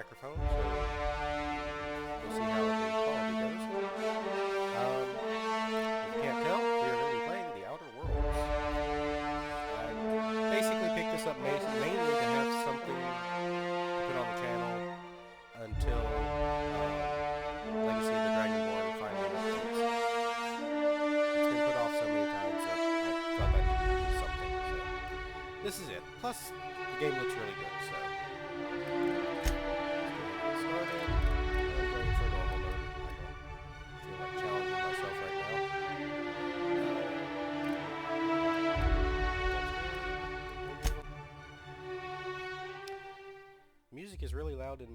microphone, so we'll see how the quality goes. If you can't tell, we are going to be playing The Outer Worlds. I basically picked this up mainly to have something to put on the channel until Legacy of the Dragonborn finally updates. It's been put off so many times that I felt I needed to do something, so this is it. Plus, the game looks really good, so let's go ahead and get started. I'm going for normal mode. I don't feel like challenging myself right now. Music is really loud in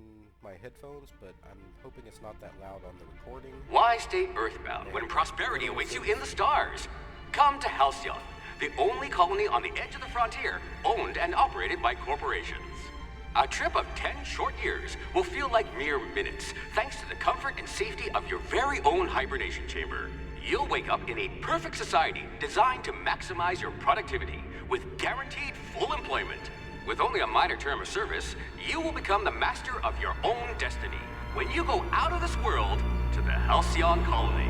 my headphones, but I'm hoping it's not that loud on the recording. Why stay earthbound when prosperity awaits you in the stars? Come to Halcyon, the only colony on the edge of the frontier, owned and operated by corporations. A trip of 10 short years will feel like mere minutes, thanks to the comfort and safety of your very own hibernation chamber. You'll wake up in a perfect society designed to maximize your productivity, with guaranteed full employment. With only a minor term of service, you will become the master of your own destiny when you go out of this world to the Halcyon colony.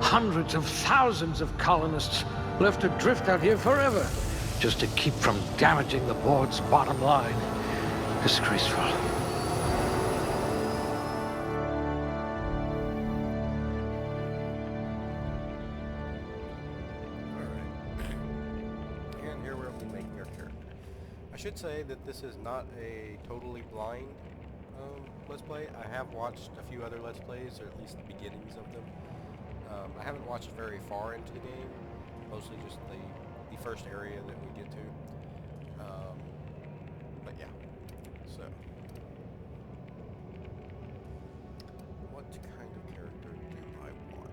Hundreds of thousands of colonists left adrift out here forever, just to keep from damaging the board's bottom line. Disgraceful. And here we'll be making our character. I should say that this is not a totally blind Let's Play. I have watched a few other Let's Plays, or at least the beginnings of them. I haven't watched very far into the game, mostly just the first area that we get to. But yeah, so what kind of character do I want?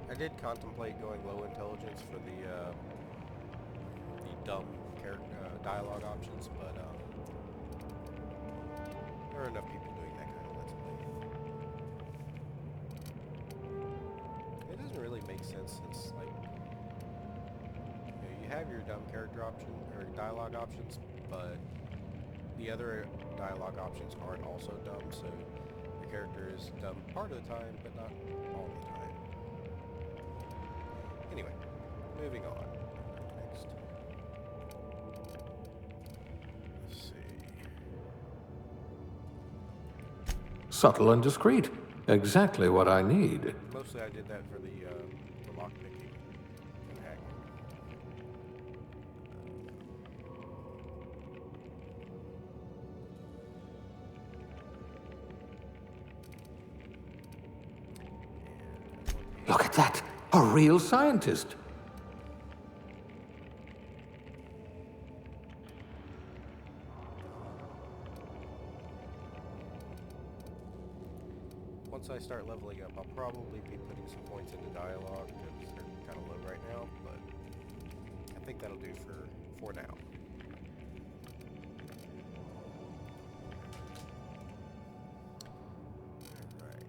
I did contemplate going low intelligence for the dumb dialogue options, but there are enough people doing that kind of Let's Play. It doesn't really make sense since, like, you have your dumb character option or dialogue options, but the other dialogue options aren't also dumb, so your character is dumb part of the time, but not all the time. Anyway, moving on. Next. Let's see. Subtle and discreet. Exactly what I need. Mostly I did that for the lockpicking and hacking. that. A real scientist. Once I start leveling up, I'll probably be putting some points into dialogue because they're kind of low right now, but I think that'll do for now. Alright.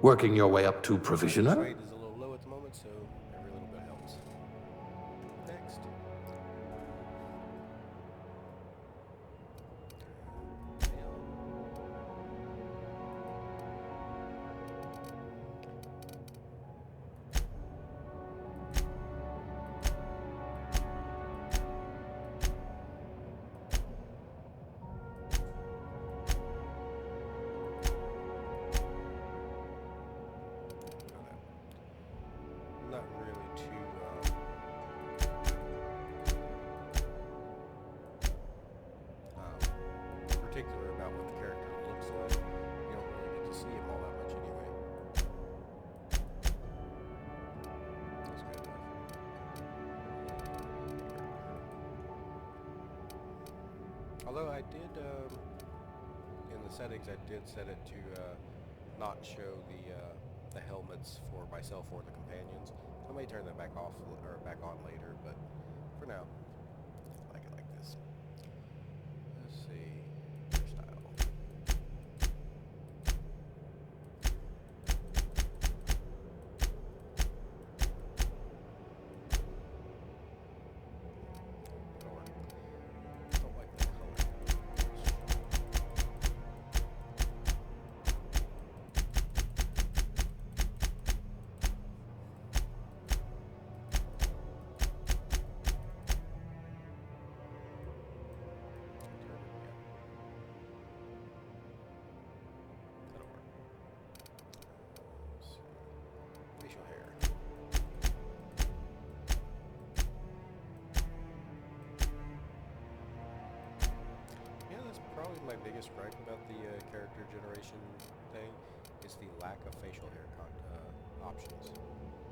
Working your way up to provisioner? Trade is a little low at the moment, so every little bit helps. Next. Not really too particular about what the character looks like. You don't really get to see him all that much anyway. That's good enough. Although I did, in the settings, I did set it to not show the helmets for myself or the companions. I may turn that back off or back on later, but for now, I like it like this. Let's see, hairstyle. That'll work. Don't like the color. Facial hair. Yeah, that's probably my biggest gripe about the character generation thing, is the lack of facial hair options.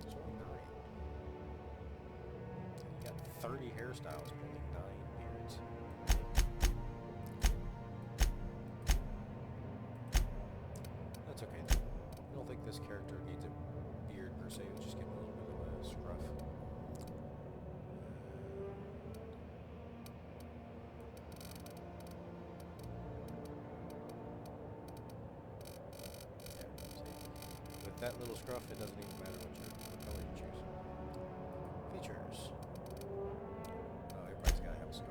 There's only 9. You got 30 hairstyles, but only 9 beards. That's okay though. I don't think this character needs a beard per se. Let's just give him a little bit of a scruff. Yeah, see? With that little scruff, it doesn't even matter what color you choose. Features. Oh, everybody's gotta have a scar.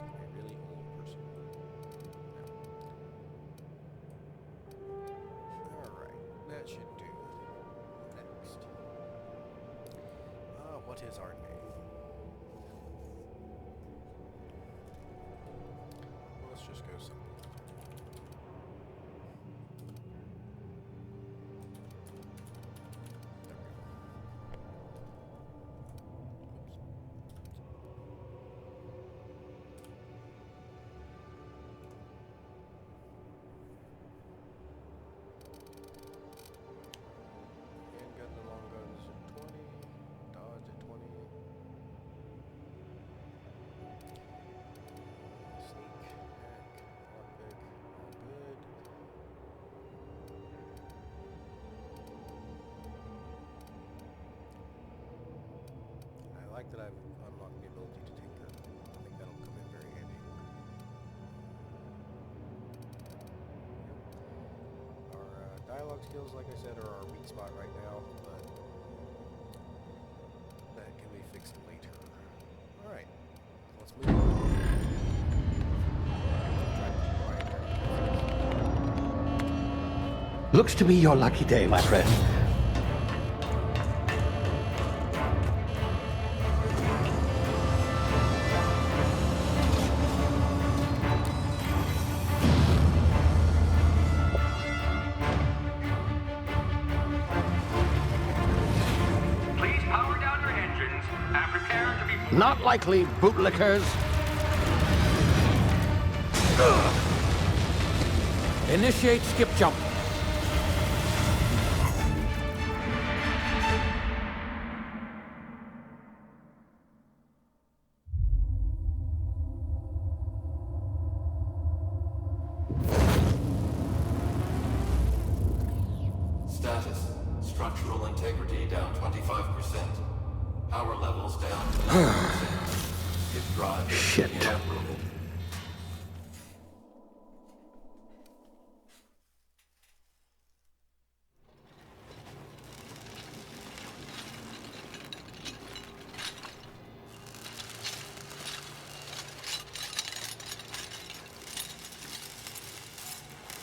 A really old person. Alright, that should do. Next. What is our name? Let's just go simple. There we go. Handgun and long guns at 20, dodge at 20. Sneak, hack, lockpick, all good. I like that I've unlocked the ability to tinker. I think that'll come in very handy. Our dialogue skills, like I said, are our weak spot right now, but that can be fixed later. Alright, let's move on. Try to keep quiet here. Looks to be your lucky day, my friend. Please power down your engines and prepare to be... Not likely, bootlickers. Initiate skip jump. Status. Structural integrity down 25%. Power levels down to 90%. His drive is Shit. inoperable.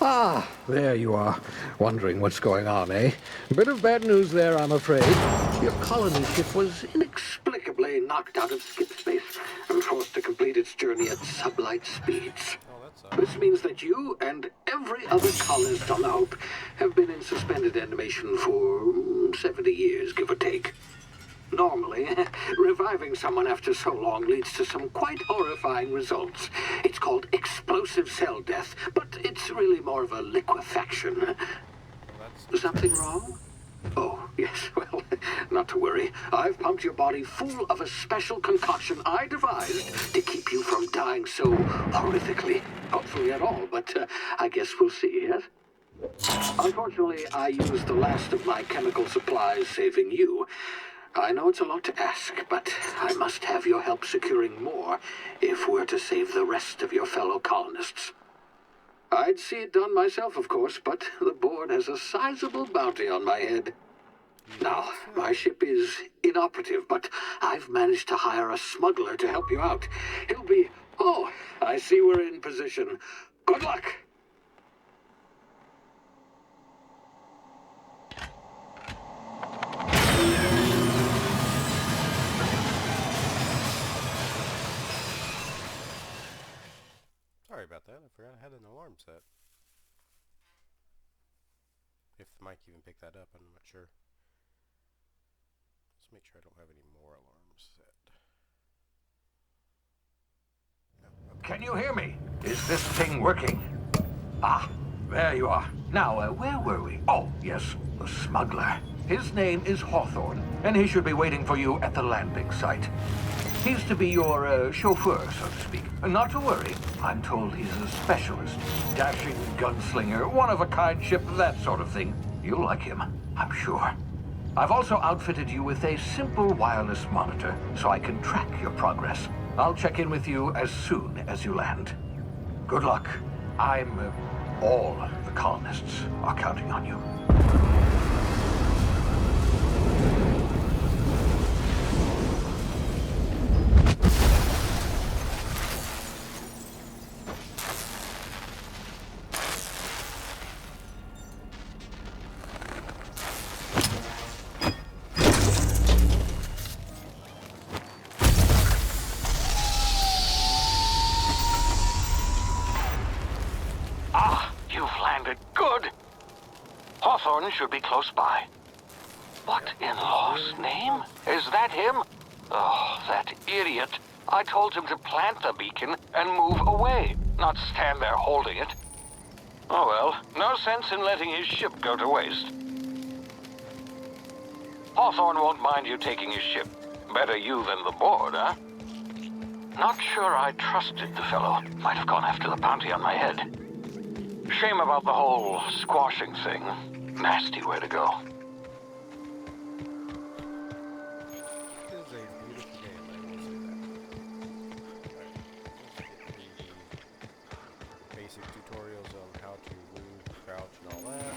Ah, there you are. Wondering what's going on, eh? Bit of bad news there, I'm afraid. Your colony ship was inexplicably knocked out of skip space and forced to complete its journey at sublight speeds. Oh, that sucks. This means that you and every other colonist on the Hope have been in suspended animation for 70 years, give or take. Normally, reviving someone after so long leads to some quite horrifying results. It's called explosive cell death, but it's really more of a liquefaction. Well, that's Something wrong? Oh, yes, well, not to worry. I've pumped your body full of a special concoction I devised to keep you from dying so horrifically. Hopefully at all, but I guess we'll see, yes? Unfortunately, I used the last of my chemical supplies saving you. I know it's a lot to ask, but I must have your help securing more if we're to save the rest of your fellow colonists. I'd see it done myself, of course, but the board has a sizable bounty on my head. Now, my ship is inoperative, but I've managed to hire a smuggler to help you out. He'll be... Oh, I see we're in position. Good luck! Sorry about that. I forgot I had an alarm set. If the mic even picked that up, I'm not sure. Let's make sure I don't have any more alarms set. No, okay. Can you hear me? Is this thing working? Ah, there you are. Now, where were we? Oh, yes, the smuggler. His name is Hawthorne, and he should be waiting for you at the landing site. He's to be your chauffeur, so to speak. Not to worry. I'm told he's a specialist. Dashing gunslinger, one-of-a-kind ship, that sort of thing. You'll like him, I'm sure. I've also outfitted you with a simple wireless monitor, so I can track your progress. I'll check in with you as soon as you land. Good luck. All the colonists are counting on you. Hawthorne should be close by. What in law's name? Is that him? Oh, that idiot. I told him to plant the beacon and move away, not stand there holding it. Oh well, no sense in letting his ship go to waste. Hawthorne won't mind you taking his ship. Better you than the board, huh? Not sure I trusted the fellow. Might have gone after the bounty on my head. Shame about the whole squashing thing. Nasty way to go. It is a beautiful game, I will say that. Alright, let's get the basic tutorials on how to move, crouch, and all that.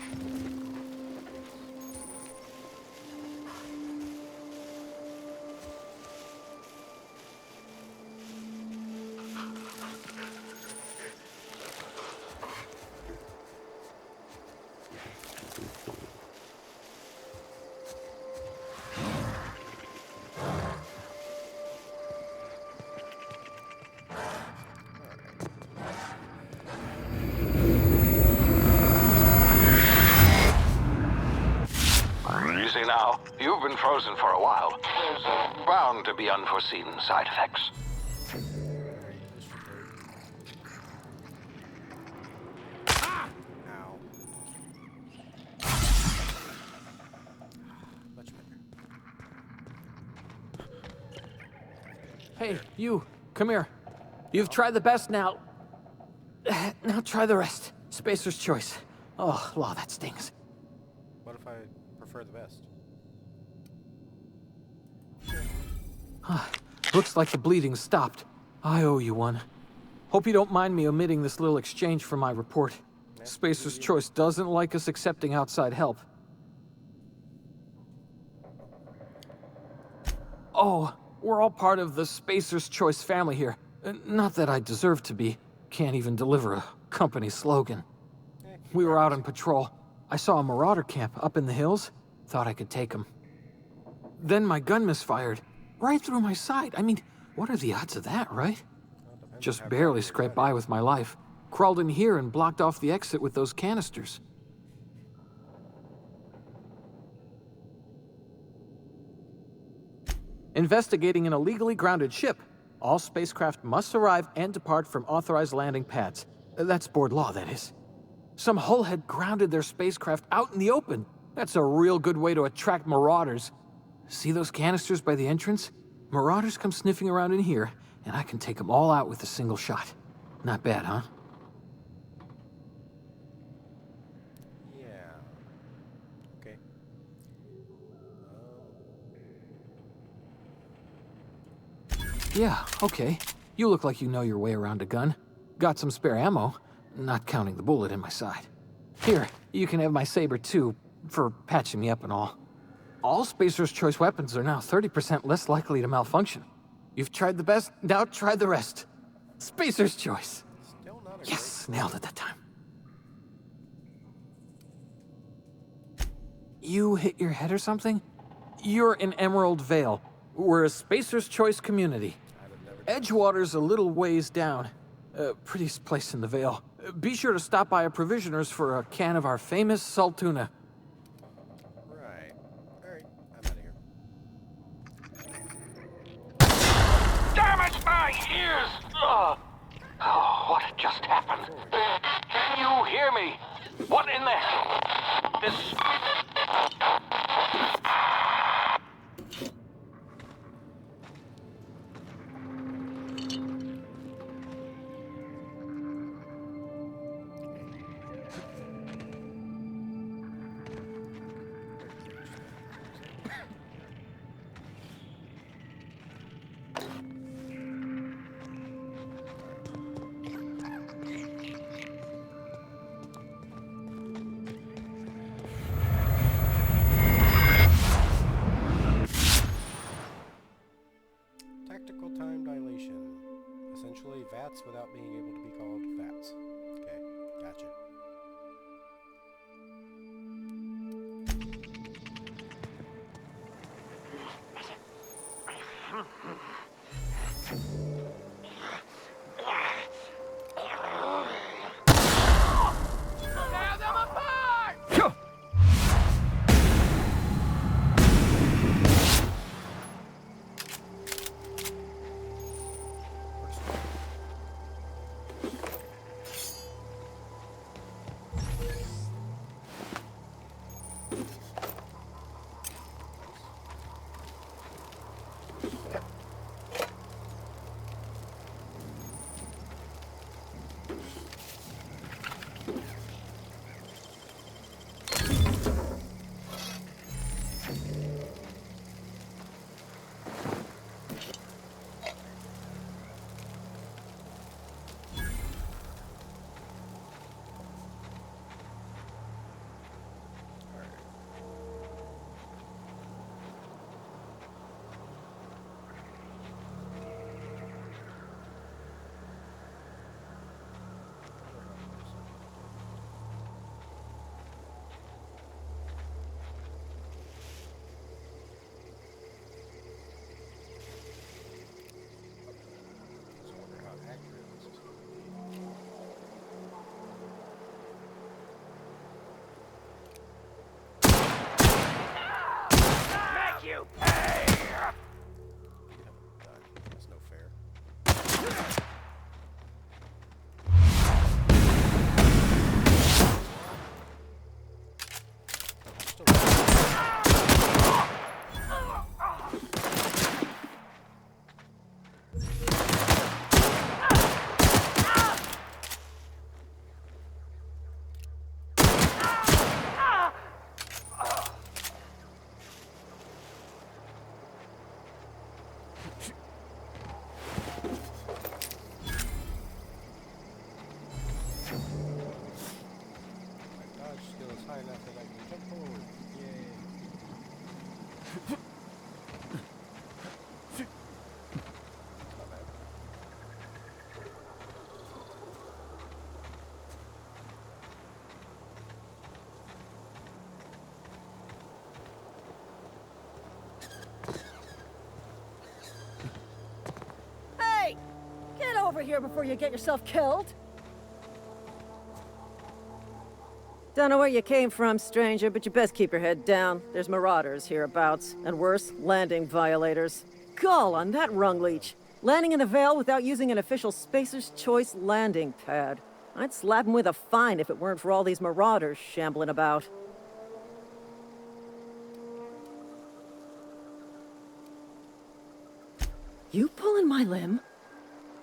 now. You've been frozen for a while. There's bound to be unforeseen side effects. Ow. Much better. Hey, you, come here. You've tried the best now. Now try the rest. Spacer's choice. Oh, law, that stings. What if I prefer the best? Looks like the bleeding stopped. I owe you one. Hope you don't mind me omitting this little exchange from my report. Spacer's choice doesn't like us accepting outside help. Oh, we're all part of the Spacer's Choice family here. Not that I deserve to be. Can't even deliver a company slogan. We were out on patrol. I saw a marauder camp up in the hills. Thought I could take them. Then my gun misfired. Right through my side. I mean, what are the odds of that, right? Just barely scraped by with my life. Crawled in here and blocked off the exit with those canisters. Investigating an illegally grounded ship. All spacecraft must arrive and depart from authorized landing pads. That's board law, that is. Some hull had grounded their spacecraft out in the open. That's a real good way to attract marauders. See those canisters by the entrance? Marauders come sniffing around in here, and I can take them all out with a single shot. Not bad, huh? Yeah. Okay. Yeah, okay. You look like you know your way around a gun. Got some spare ammo, not counting the bullet in my side. Here, you can have my saber too, for patching me up and all. All Spacer's Choice weapons are now 30% less likely to malfunction. You've tried the best, now try the rest. Spacer's Choice. Still not a Yes, nailed it that time. You hit your head or something? You're in Emerald Vale. We're a Spacer's Choice community. Edgewater's a little ways down. Prettiest place in the Vale. Be sure to stop by a provisioner's for a can of our famous salt tuna. Right. Alright, I'm out of here. Damn it, my ears! Oh, what just happened? Can you hear me? What in the hell? This... Tactical time dilation. Essentially VATS without being able to be called VATS. Okay, gotcha. to pay! That's no fair. High enough that I can jump forward. Yay. Not bad. Hey! Get over here before you get yourself killed! Don't know where you came from, stranger, but you best keep your head down. There's marauders hereabouts, and worse, landing violators. Gall on that rung leech. Landing in the Vale without using an official Spacer's Choice landing pad. I'd slap him with a fine if it weren't for all these marauders shambling about. You pulling my limb?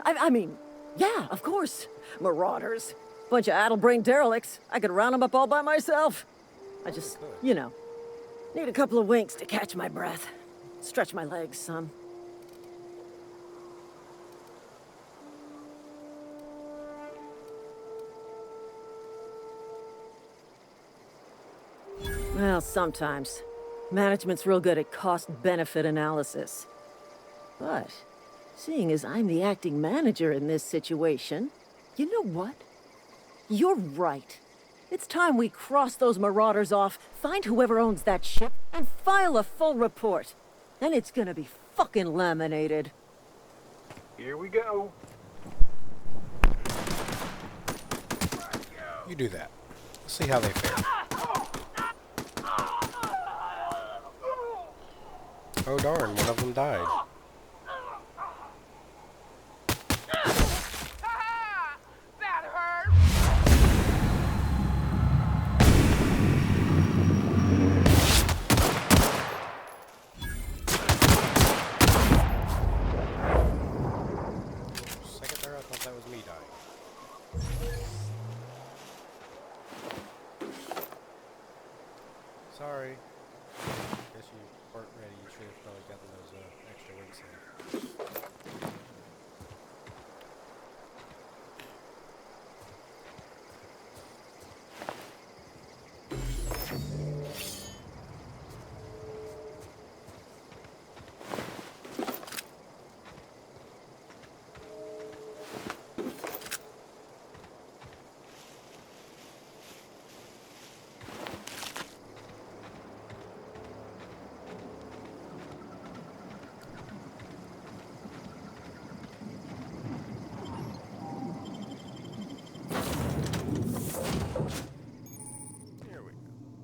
I mean, yeah, of course. Marauders. Bunch of addle-brained derelicts. I could round them up all by myself. I just, you know, need a couple of winks to catch my breath. Stretch my legs some. Well, sometimes. Management's real good at cost-benefit analysis. But, seeing as I'm the acting manager in this situation, you know what? You're right. It's time we cross those marauders off, find whoever owns that ship, and file a full report. Then it's gonna be fucking laminated. Here we go. You do that. Let's see how they fare. Oh darn, one of them died. Sorry. Guess you weren't ready. You should have probably gotten those extra wings in.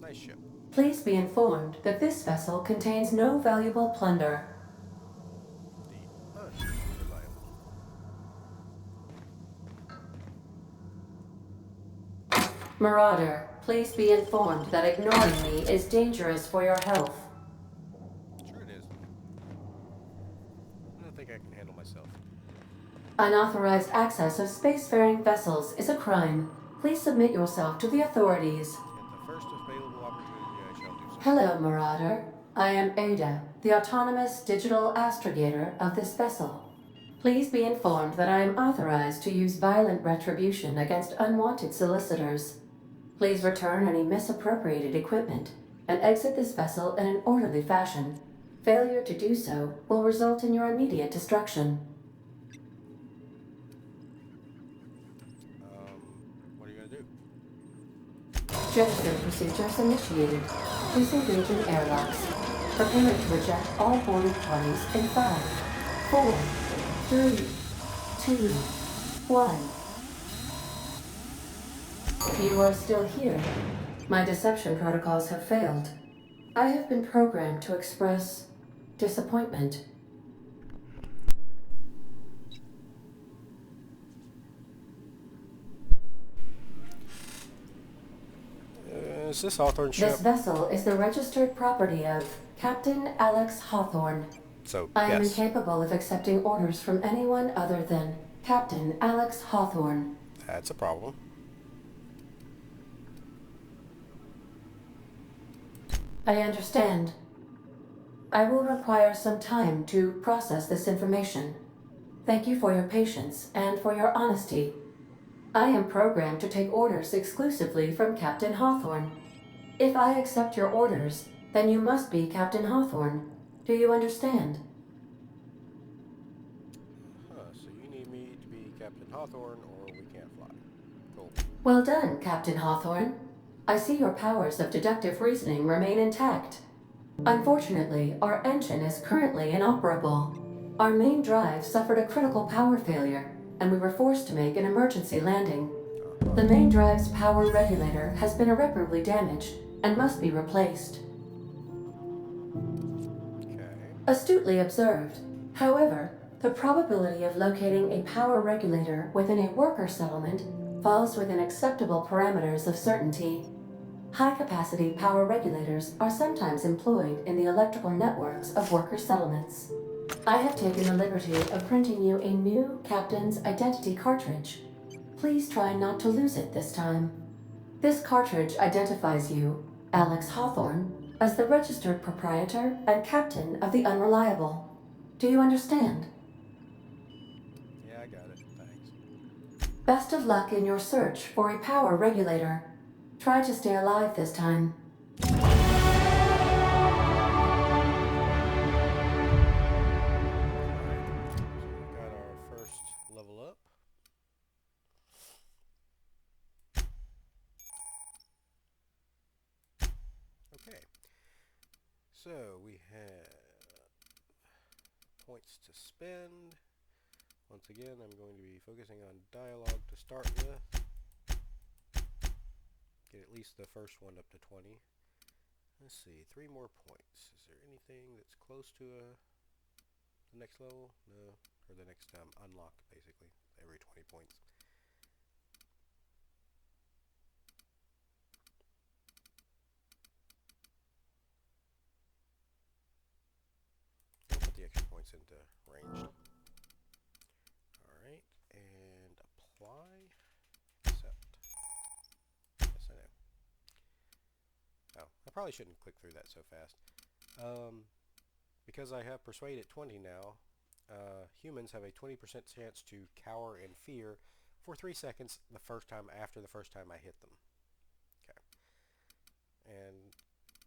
Nice ship. Please be informed that this vessel contains no valuable plunder. The unreliable. Marauder, please be informed that ignoring me is dangerous for your health. Sure it is. I don't think I can handle myself. Unauthorized access of spacefaring vessels is a crime. Please submit yourself to the authorities. At the first available opportunity, I shall do so. Hello, Marauder. I am Ada, the autonomous digital astrogator of this vessel. Please be informed that I am authorized to use violent retribution against unwanted solicitors. Please return any misappropriated equipment and exit this vessel in an orderly fashion. Failure to do so will result in your immediate destruction. What are you gonna do? Gesture procedures initiated. Please engage in airlocks. Prepare to eject all boarded parties in 5, 4, 3, 2, 1. You are still here. My deception protocols have failed. I have been programmed to express disappointment. Is this Hawthorne ship? This vessel is the registered property of Captain Alex Hawthorne. So, I am yes. incapable of accepting orders from anyone other than Captain Alex Hawthorne. That's a problem. I understand. I will require some time to process this information. Thank you for your patience and for your honesty. I am programmed to take orders exclusively from Captain Hawthorne. If I accept your orders, then you must be Captain Hawthorne. Do you understand? So you need me to be Captain Hawthorne or we can't fly. Cool. Well done, Captain Hawthorne. I see your powers of deductive reasoning remain intact. Unfortunately, our engine is currently inoperable. Our main drive suffered a critical power failure, and we were forced to make an emergency landing. The main drive's power regulator has been irreparably damaged and must be replaced. Okay. Astutely observed. However, the probability of locating a power regulator within a worker settlement falls within acceptable parameters of certainty. High-capacity power regulators are sometimes employed in the electrical networks of worker settlements. I have taken the liberty of printing you a new Captain's Identity cartridge. Please try not to lose it this time. This cartridge identifies you, Alex Hawthorne, as the registered proprietor and captain of the Unreliable. Do you understand? Yeah, I got it. Thanks. Best of luck in your search for a power regulator. Try to stay alive this time. Got our first level up. Okay. So we have points to spend. Once again, I'm going to be focusing on dialogue to start with. Get at least the first one up to 20. Let's see, 3 more points. Is there anything that's close to the next level? No, or the next unlock, basically, every 20 points. I'll put the extra points into ranged. Alright, and apply. Accept. Yes, I know. Oh, I probably shouldn't click through that so fast. Because I have Persuade at 20 now, humans have a 20% chance to cower in fear for 3 seconds after the first time I hit them. Okay. And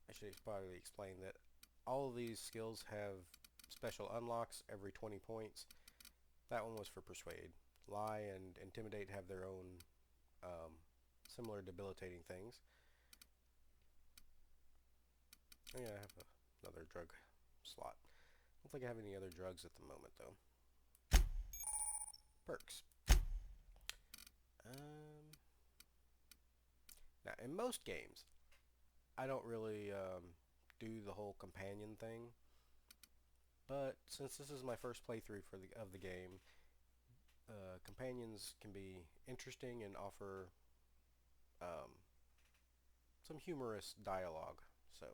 I should probably explain that all of these skills have special unlocks every 20 points. That one was for Persuade. Lie and Intimidate have their own similar debilitating things. Oh yeah, I have another drug slot. I don't think I have any other drugs at the moment, though. Perks. Now, in most games, I don't really do the whole companion thing. But since this is my first playthrough of the game, companions can be interesting and offer some humorous dialogue. So,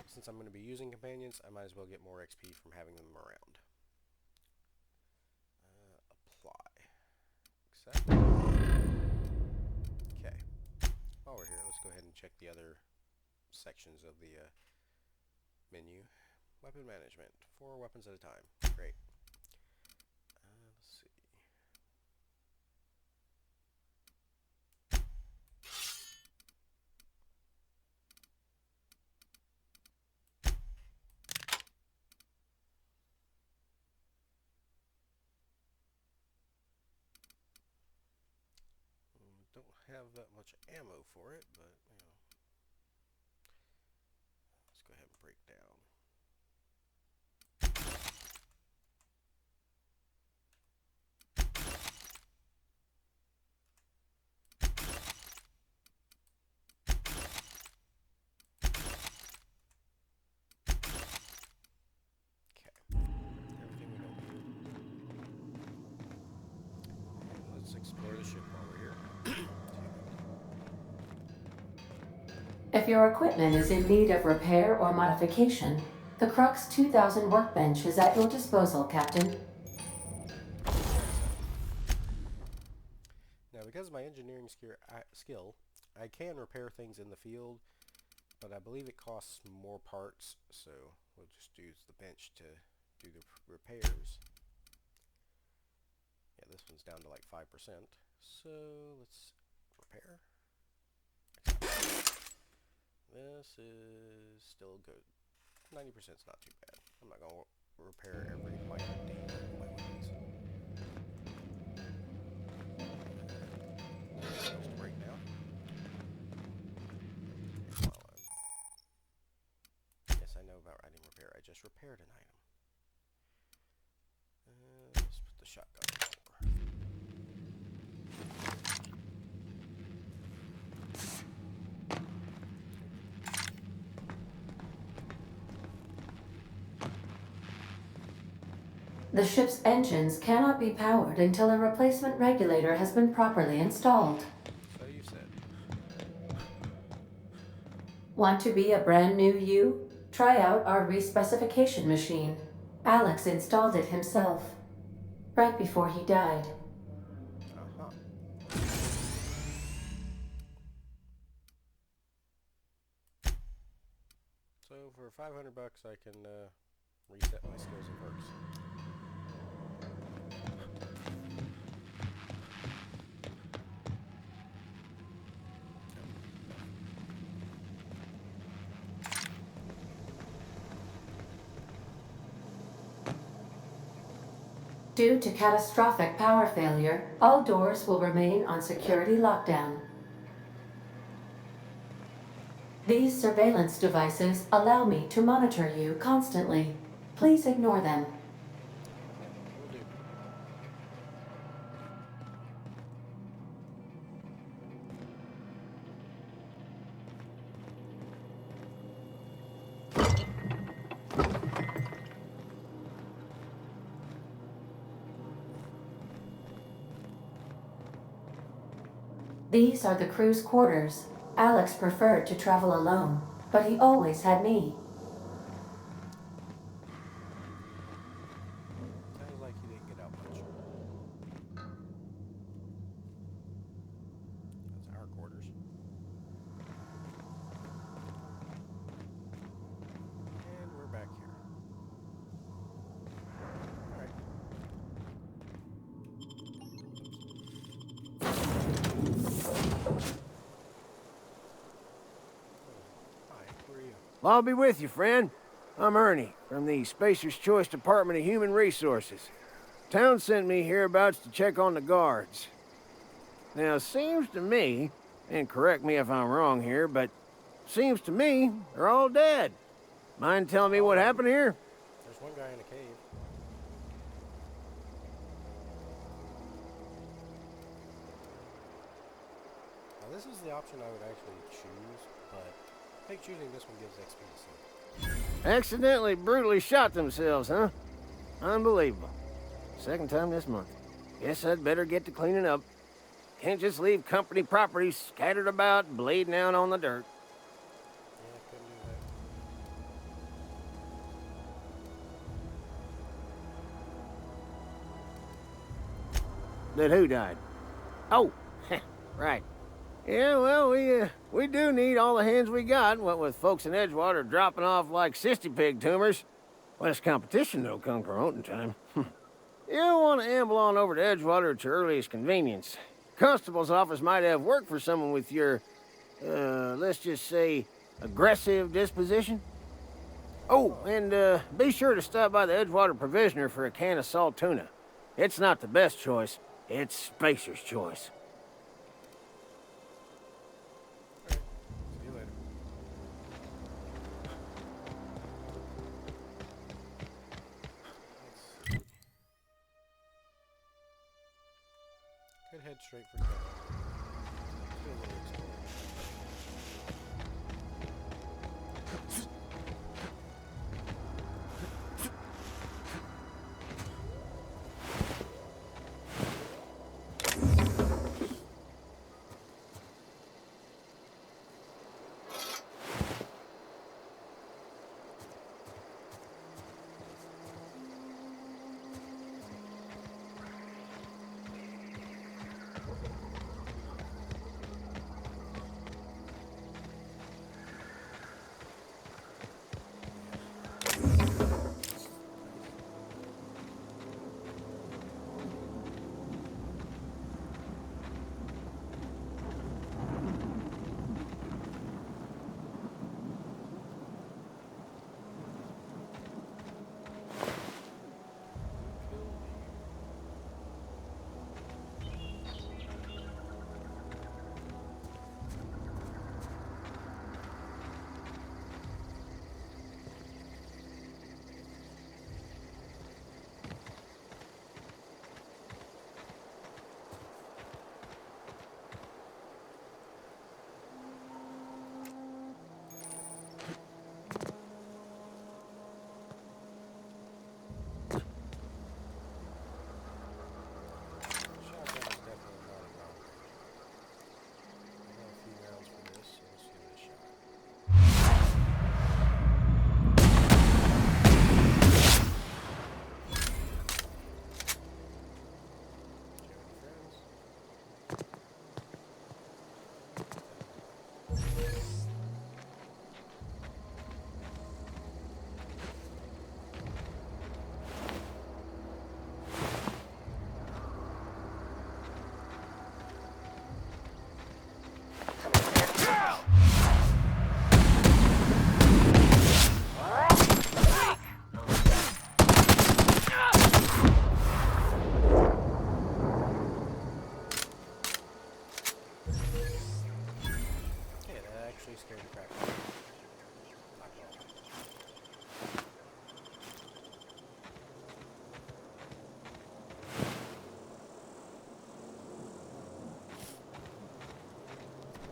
since I'm going to be using companions, I might as well get more XP from having them around. Apply. Accept. Okay. While we're here, let's go ahead and check the other sections of the menu. Weapon management. 4 weapons at a time. Great. Let's see. Don't have that much ammo for it, but you know, let's go ahead and break down. the ship while we're here. If your equipment is in need of repair or modification, the Crux 2000 workbench is at your disposal, Captain. Now, because of my engineering skill, I can repair things in the field, but I believe it costs more parts, so we'll just use the bench to do the repairs. Yeah, this one's down to like 5%, so let's repair. This is still good. 90% is not too bad. I'm not going to repair every minor detail of my weapons. Right now. Yes, I know about item repair. I just repaired an item. Let's put the shotgun on. The ship's engines cannot be powered until a replacement regulator has been properly installed. So you said. Want to be a brand new you? Try out our respecification machine. Alex installed it himself, right before he died. So for $500 I can reset my skills and perks. Due to catastrophic power failure, all doors will remain on security lockdown. These surveillance devices allow me to monitor you constantly. Please ignore them. Will do. These are the crew's quarters. Alex preferred to travel alone, but he always had me. Sounds like he didn't get out much. That's our quarters. And we're back here. Alright. Hi, who are you? Well, I'll be with you, friend. I'm Ernie, from the Spacer's Choice Department of Human Resources. Town sent me hereabouts to check on the guards. Now, it seems to me, and correct me if I'm wrong here, but seems to me they're all dead. Mind telling me what happened here? There's one guy in a cave. Now this is the option I would actually choose, but I think choosing this one gives XP to see. Accidentally, brutally shot themselves, huh? Unbelievable. Second time this month. Guess I'd better get to cleaning up. Can't just leave company property scattered about, bleeding out on the dirt. Yeah, I couldn't do that. That who died? Oh, right. Yeah, well, we do need all the hands we got, what with folks in Edgewater dropping off like cysty pig tumors. Less competition, though, come promoting time. You don't want to amble on over to Edgewater at your earliest convenience. Constable's office might have work for someone with your, let's just say, aggressive disposition. Oh, and be sure to stop by the Edgewater Provisioner for a can of salt tuna. It's not the best choice, it's Spacer's choice. See you later. Could head straight for town. Do a little exploring.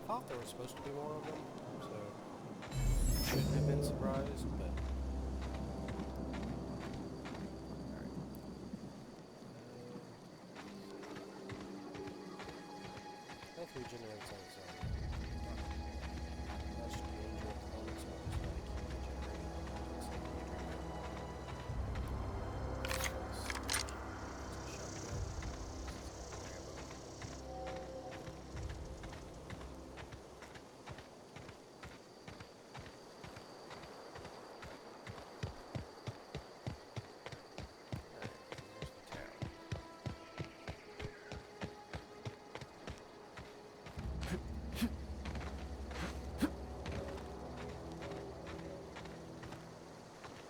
I thought there was supposed to be more of them, so shouldn't have been surprised, but... Alright. Health regenerates on its own. That's just danger at the moment, so I'm just going to keep regenerating.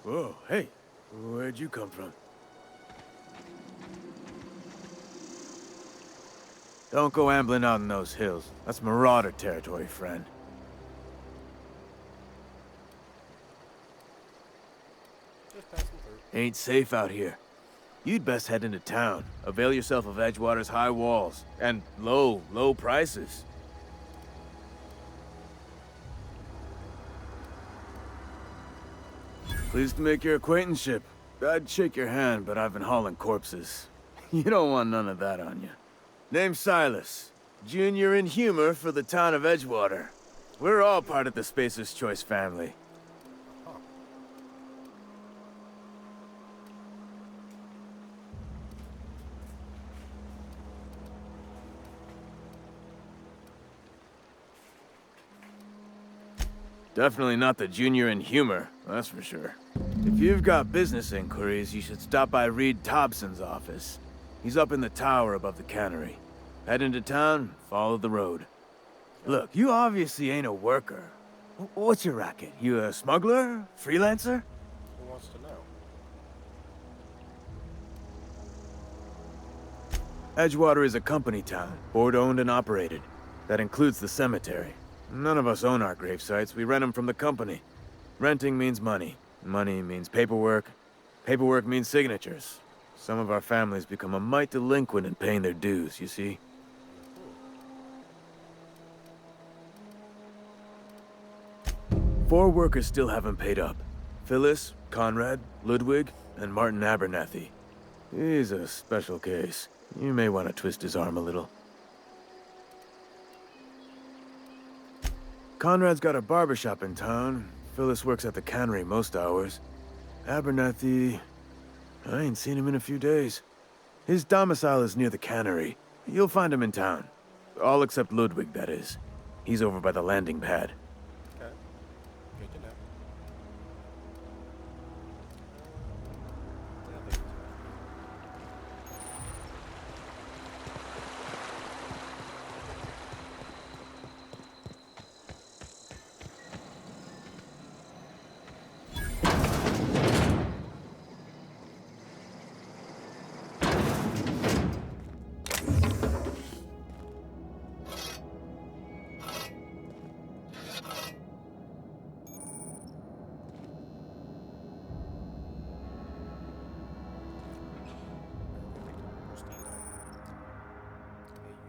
Whoa, hey, where'd you come from? Don't go ambling out in those hills. That's Marauder territory, friend. Just passing through. Ain't safe out here. You'd best head into town. Avail yourself of Edgewater's high walls. And low prices. Pleased to make your acquaintanceship. I'd shake your hand, but I've been hauling corpses. You don't want none of that on you. Name's Silas. Junior in humor for the town of Edgewater. We're all part of the Spacer's Choice family. Definitely not the junior in humor, that's for sure. If you've got business inquiries, you should stop by Reed Thompson's office. He's up in the tower above the cannery. Head into town, follow the road. Look, you obviously ain't a worker. What's your racket? You a smuggler? Freelancer? Who wants to know? Edgewater is a company town, board-owned and operated. That includes the cemetery. None of us own our grave sites, we rent them from the company. Renting means money. Money means paperwork. Paperwork means signatures. Some of our families become a mite delinquent in paying their dues, you see? Four workers still haven't paid up. Phyllis, Conrad, Ludwig, and Martin Abernathy. He's a special case. You may want to twist his arm a little. Conrad's got a barbershop in town. Phyllis works at the cannery most hours. Abernathy... I ain't seen him in a few days. His domicile is near the cannery. You'll find him in town. All except Ludwig, that is. He's over by the landing pad. Okay. Good to know.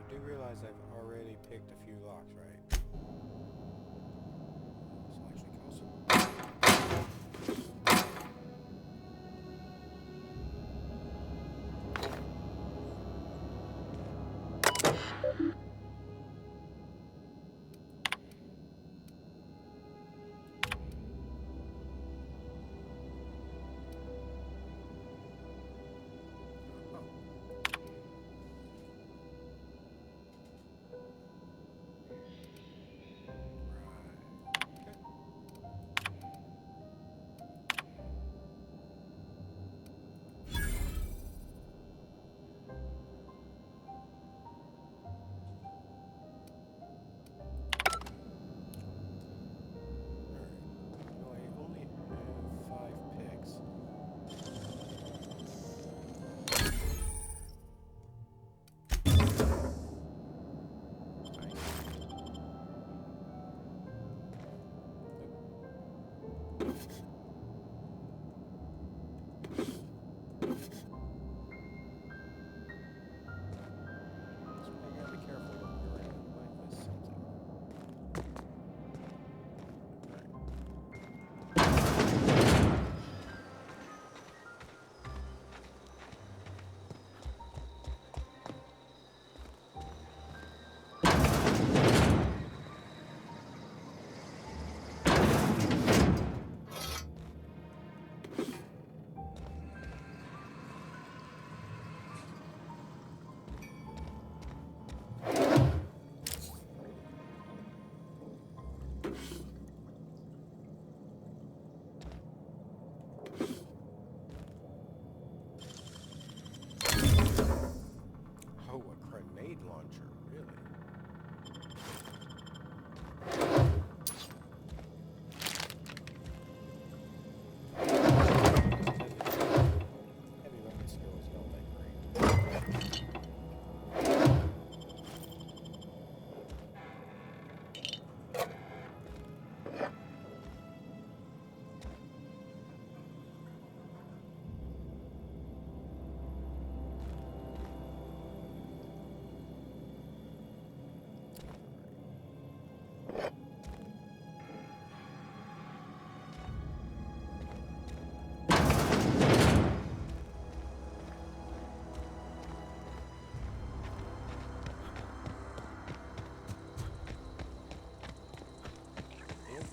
You do realize I've already picked a few locks, right? This will actually cost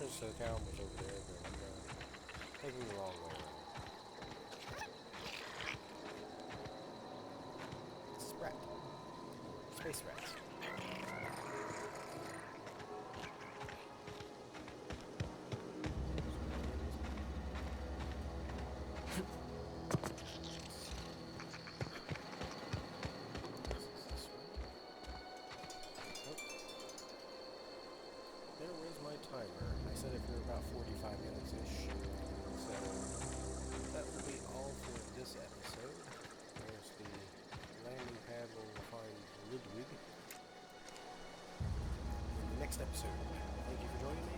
entrance to the town was over there, but taking the wrong way around. Sprat. Space rats. Timer. I said if you're about 45 minutes-ish. So that will be all for this episode. There's the landing pad where we'll find Ludwig in the next episode. Thank you for joining me.